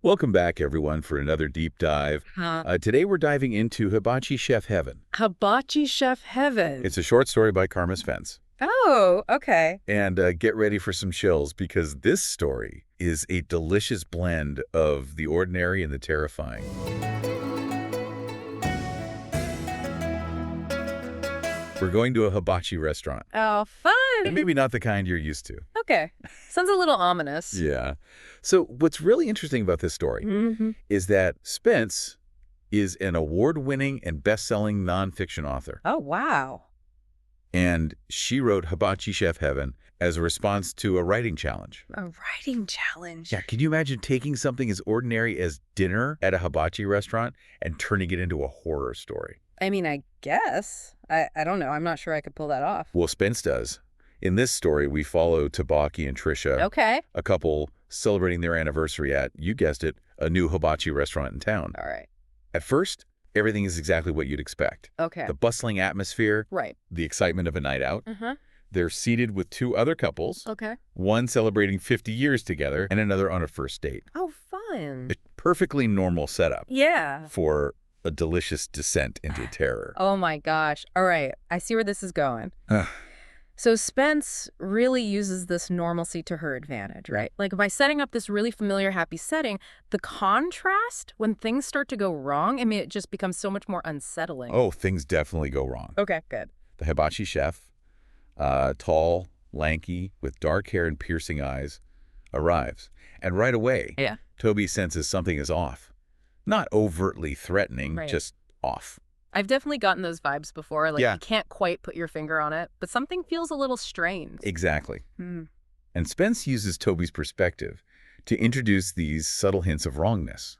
Welcome back, everyone, for another deep dive. Huh. Today we're diving into Hibachi Chef Heaven. Hibachi Chef Heaven. It's a short story by Carma Spence. Oh, okay. And get ready for some chills because this story is a delicious blend of the ordinary and the terrifying. We're going to a hibachi restaurant. Oh, fun. And maybe not the kind you're used to. Okay. Sounds a little ominous. Yeah. So what's really interesting about this story is that Spence is an award-winning and best-selling nonfiction author. Oh, wow. And she wrote Hibachi Chef Heaven as a response to a writing challenge. A writing challenge. Yeah, can you imagine taking something as ordinary as dinner at a hibachi restaurant and turning it into a horror story? I mean, I guess. I don't know. I'm not sure I could pull that off. Well, Spence does. In this story, we follow Tobi and Trisha, Okay. a couple celebrating their anniversary at, you guessed it, a new hibachi restaurant in town. All right. At first, everything is exactly what you'd expect. Okay. The bustling atmosphere, Right. the excitement of a night out. Uh-huh. They're seated with two other couples, Okay. one celebrating 50 years together and another on a first date. Oh, fun. A perfectly normal setup Yeah. for a delicious descent into terror. Oh, my gosh. All right. I see where this is going. So Spence really uses this normalcy to her advantage, right? Like by setting up this really familiar, happy setting, the contrast when things start to go wrong, I mean, it just becomes so much more unsettling. Oh, things definitely go wrong. Okay, good. The hibachi chef, tall, lanky, with dark hair and piercing eyes, arrives. And right away, Yeah. Tobi senses something is off. Not overtly threatening, Right. just off. I've definitely gotten those vibes before. Like Yeah. you can't quite put your finger on it, but something feels a little strained. Exactly. Hmm. And Spence uses Tobi's perspective to introduce these subtle hints of wrongness.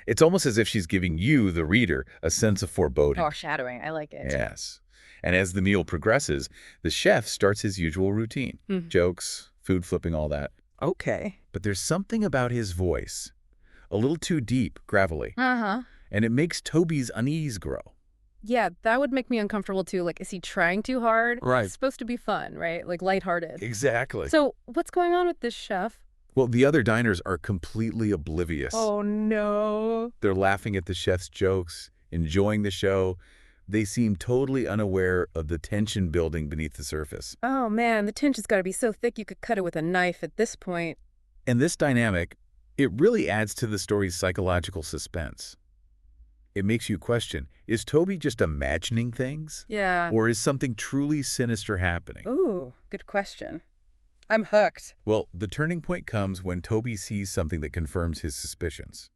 It's almost as if she's giving you, the reader, a sense of foreboding. Foreshadowing. I like it. Yes. And as the meal progresses, the chef starts his usual routine. Mhm. Jokes, food flipping, all that. Okay. But there's something about his voice, a little too deep, gravelly, Uh-huh. and it makes Tobi's unease grow. Yeah, that would make me uncomfortable too. Like, is he trying too hard? Right. It's supposed to be fun, right? Like lighthearted. Exactly. So what's going on with this chef? Well, the other diners are completely oblivious. Oh, no. They're laughing at the chef's jokes, enjoying the show. They seem totally unaware of the tension building beneath the surface. Oh, man, the tension's got to be so thick you could cut it with a knife at this point. And this dynamic, it really adds to the story's psychological suspense. It makes you question, is Tobi just imagining things? Yeah. Or is something truly sinister happening? Ooh, good question. I'm hooked. Well, the turning point comes when Tobi sees something that confirms his suspicions.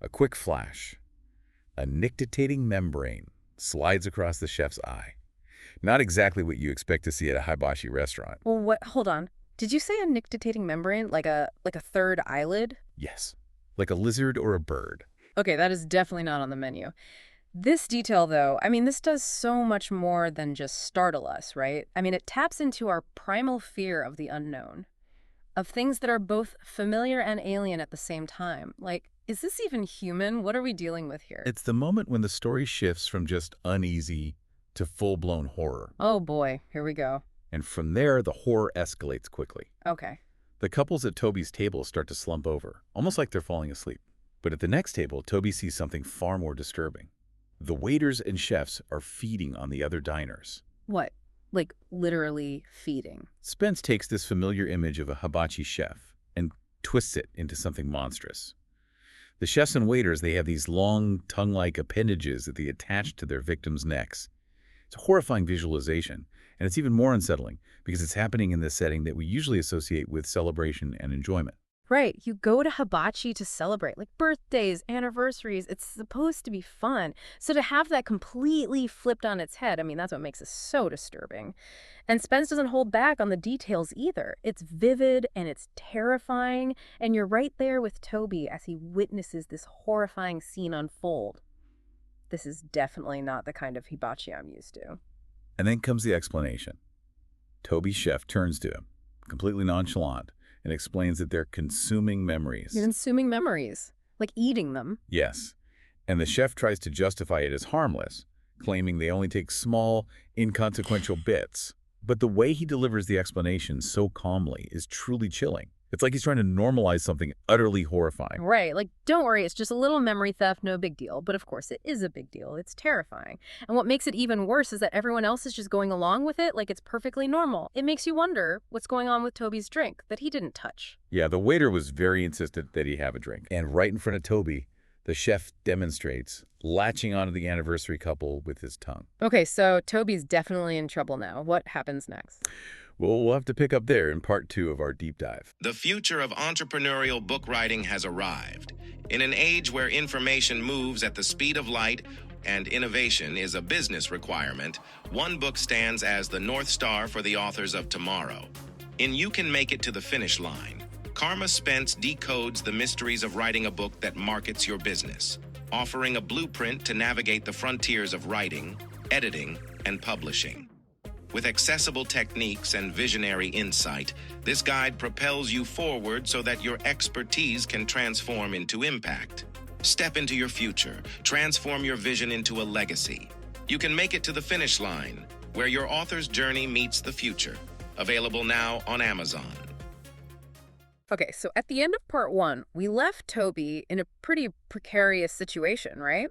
A quick flash. A nictitating membrane slides across the chef's eye. Not exactly what you expect to see at a hibachi restaurant. Well, what? Hold on. Did you say a nictitating membrane, like a third eyelid? Yes, like a lizard or a bird. Okay, that is definitely not on the menu. This detail, though, I mean, this does so much more than just startle us, right? I mean, it taps into our primal fear of the unknown, of things that are both familiar and alien at the same time. Like, is this even human? What are we dealing with here? It's the moment when the story shifts from just uneasy to full-blown horror. Oh boy, here we go. And from there, the horror escalates quickly. Okay. The couples at Tobi's table start to slump over, almost like they're falling asleep. But at the next table, Tobi sees something far more disturbing. The waiters and chefs are feeding on the other diners. What? Like, literally feeding. Spence takes this familiar image of a hibachi chef and twists it into something monstrous. The chefs and waiters, they have these long, tongue-like appendages that they attach to their victims' necks. It's a horrifying visualization, and it's even more unsettling because it's happening in this setting that we usually associate with celebration and enjoyment. Right, you go to hibachi to celebrate, like birthdays, anniversaries. It's supposed to be fun. So to have that completely flipped on its head, I mean, that's what makes it so disturbing. And Spence doesn't hold back on the details either. It's vivid and it's terrifying, and you're right there with Tobi as he witnesses this horrifying scene unfold. This is definitely not the kind of hibachi I'm used to. And then comes the explanation. Tobi's chef turns to him, completely nonchalant, and explains that they're consuming memories. You're consuming memories, like eating them. Yes. And the chef tries to justify it as harmless, claiming they only take small, inconsequential bits. But the way he delivers the explanation so calmly is truly chilling. It's like he's trying to normalize something utterly horrifying. Right. Like, don't worry, it's just a little memory theft, no big deal. But of course, it is a big deal. It's terrifying. And what makes it even worse is that everyone else is just going along with it like it's perfectly normal. It makes you wonder what's going on with Tobi's drink that he didn't touch. Yeah, the waiter was very insistent that he have a drink. And right in front of Tobi, the chef demonstrates, latching onto the anniversary couple with his tongue. Okay, so Tobi's definitely in trouble now. What happens next? Well, we'll have to pick up there in part 2 of our deep dive. The future of entrepreneurial book writing has arrived. In an age where information moves at the speed of light and innovation is a business requirement, one book stands as the North Star for the authors of tomorrow. In You Can Make It to the Finish Line, Carma Spence decodes the mysteries of writing a book that markets your business, offering a blueprint to navigate the frontiers of writing, editing, and publishing. With accessible techniques and visionary insight, this guide propels you forward so that your expertise can transform into impact. Step into your future, transform your vision into a legacy. You can make it to the finish line, where your author's journey meets the future. Available now on Amazon. Okay, so at the end of part 1, we left Tobi in a pretty precarious situation, right?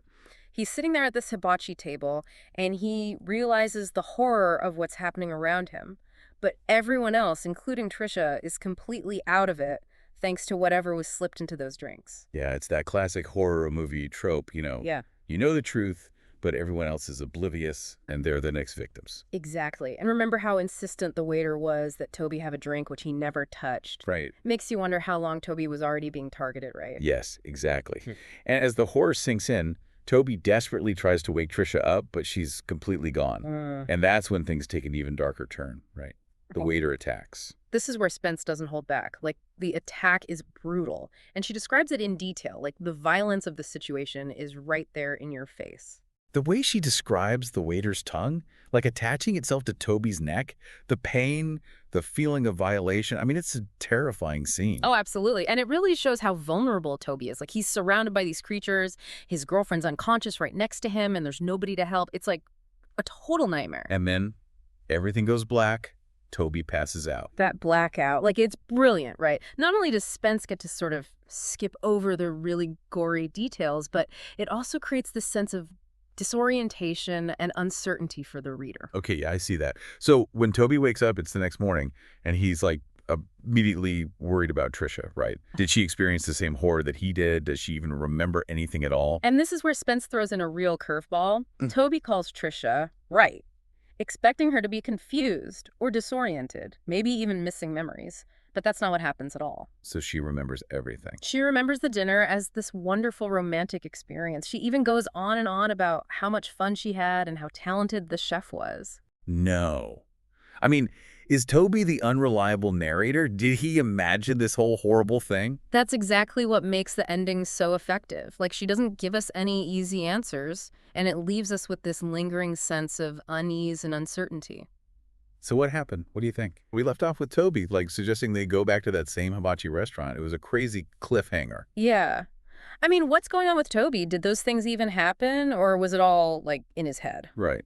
He's sitting there at this hibachi table, and he realizes the horror of what's happening around him. But everyone else, including Trisha, is completely out of it, thanks to whatever was slipped into those drinks. Yeah, it's that classic horror movie trope, Yeah. You know the truth, but everyone else is oblivious, and they're the next victims. Exactly. And remember how insistent the waiter was that Tobi have a drink, which he never touched. Right. Makes you wonder how long Tobi was already being targeted, right? Yes, exactly. And as the horror sinks in, Tobi desperately tries to wake Trisha up, but she's completely gone. And that's when things take an even darker turn, right? The waiter attacks. This is where Spence doesn't hold back. Like, the attack is brutal. And she describes it in detail. Like, the violence of the situation is right there in your face. The way she describes the waiter's tongue, like attaching itself to Tobi's neck, the pain, the feeling of violation, I mean, it's a terrifying scene. Oh, absolutely. And it really shows how vulnerable Tobi is. Like, he's surrounded by these creatures. His girlfriend's unconscious right next to him, and there's nobody to help. It's like a total nightmare. And then everything goes black. Tobi passes out. That blackout, like, it's brilliant, right? Not only does Spence get to sort of skip over the really gory details, but it also creates this sense of disorientation and uncertainty for the reader. Okay, yeah, I see that. So when Tobi wakes up, it's the next morning, and he's like immediately worried about Trisha, right? Did she experience the same horror that he did? Does she even remember anything at all? And this is where Spence throws in a real curveball. Tobi calls Trisha right, expecting her to be confused or disoriented, maybe even missing memories. But that's not what happens at all. So she remembers everything. She remembers the dinner as this wonderful romantic experience. She even goes on and on about how much fun she had and how talented the chef was. No. I mean, is Tobi the unreliable narrator? Did he imagine this whole horrible thing? That's exactly what makes the ending so effective. Like, she doesn't give us any easy answers, and it leaves us with this lingering sense of unease and uncertainty. So what happened? What do you think? We left off with Tobi, like, suggesting they go back to that same hibachi restaurant. It was a crazy cliffhanger. Yeah. I mean, what's going on with Tobi? Did those things even happen, or was it all, like, in his head? Right.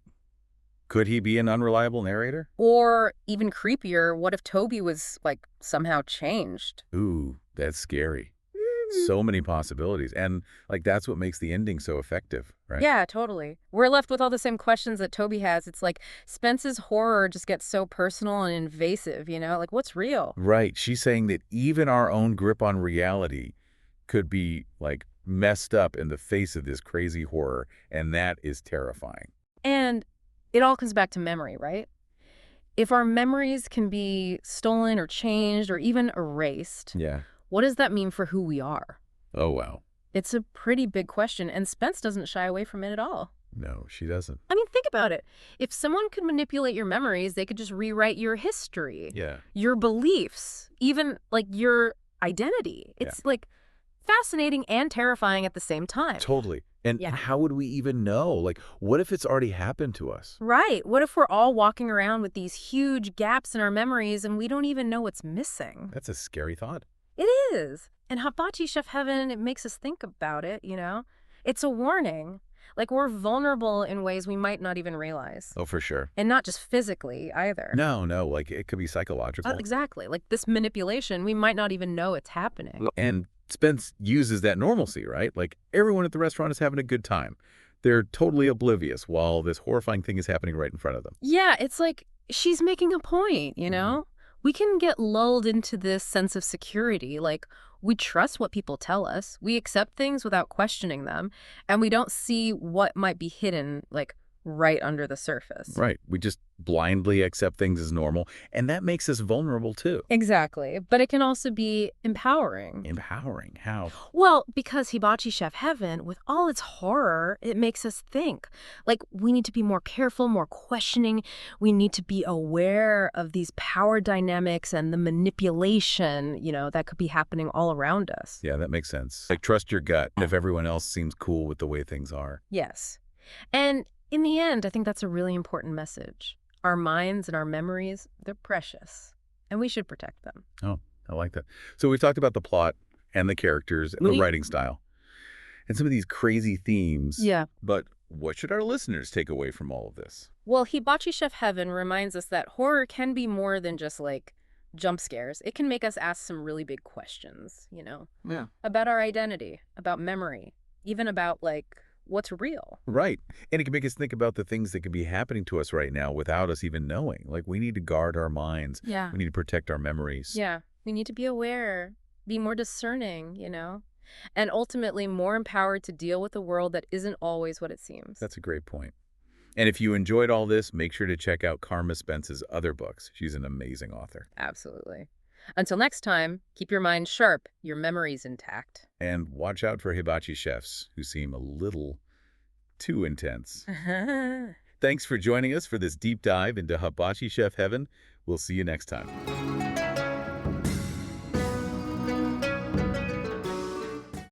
Could he be an unreliable narrator? Or, even creepier, what if Tobi was, like, somehow changed? Ooh, that's scary. So many possibilities. And, like, that's what makes the ending so effective, right? Yeah, totally. We're left with all the same questions that Tobi has. It's like Spence's horror just gets so personal and invasive, you know? Like, what's real? Right. She's saying that even our own grip on reality could be, like, messed up in the face of this crazy horror, and that is terrifying. And it all comes back to memory, right? If our memories can be stolen or changed or even erased, Yeah. what does that mean for who we are? Oh, wow. It's a pretty big question, and Spence doesn't shy away from it at all. No, she doesn't. I mean, think about it. If someone could manipulate your memories, they could just rewrite your history, Yeah. your beliefs, even, like, your identity. It's, like, fascinating and terrifying at the same time. Totally. And Yeah. how would we even know? Like, what if it's already happened to us? Right. What if we're all walking around with these huge gaps in our memories and we don't even know what's missing? That's a scary thought. It is. And Hibachi Chef Heaven, it makes us think about it, you know? It's a warning. Like, we're vulnerable in ways we might not even realize. Oh, for sure. And not just physically either. No, like it could be psychological. Exactly. Like, this manipulation, we might not even know it's happening. And Spence uses that normalcy, right? Like everyone at the restaurant is having a good time. They're totally oblivious while this horrifying thing is happening right in front of them. Yeah, it's like she's making a point, you know? We can get lulled into this sense of security. Like, we trust what people tell us. We accept things without questioning them. And we don't see what might be hidden, like, right under the surface. Right. We just blindly accept things as normal. And that makes us vulnerable, too. Exactly. But it can also be empowering. Empowering? How? Well, because Hibachi Chef Heaven, with all its horror, it makes us think. Like, we need to be more careful, more questioning. We need to be aware of these power dynamics and the manipulation, that could be happening all around us. Yeah, that makes sense. Like, trust your gut if everyone else seems cool with the way things are. Yes. And in the end, I think that's a really important message. Our minds and our memories, they're precious, and we should protect them. Oh, I like that. So we've talked about the plot and the characters and the writing style and some of these crazy themes. Yeah. But what should our listeners take away from all of this? Well, Hibachi Chef Heaven reminds us that horror can be more than just, like, jump scares. It can make us ask some really big questions, Yeah. about our identity, about memory, even about, like, what's real. Right. And it can make us think about the things that could be happening to us right now without us even knowing. Like, we need to guard our minds. Yeah. We need to protect our memories. Yeah. We need to be aware, be more discerning, and ultimately more empowered to deal with a world that isn't always what it seems. That's a great point. And if you enjoyed all this, make sure to check out Carma Spence's other books. She's an amazing author. Absolutely. Until next time, keep your mind sharp, your memories intact. And watch out for hibachi chefs who seem a little too intense. Thanks for joining us for this deep dive into Hibachi Chef Heaven. We'll see you next time.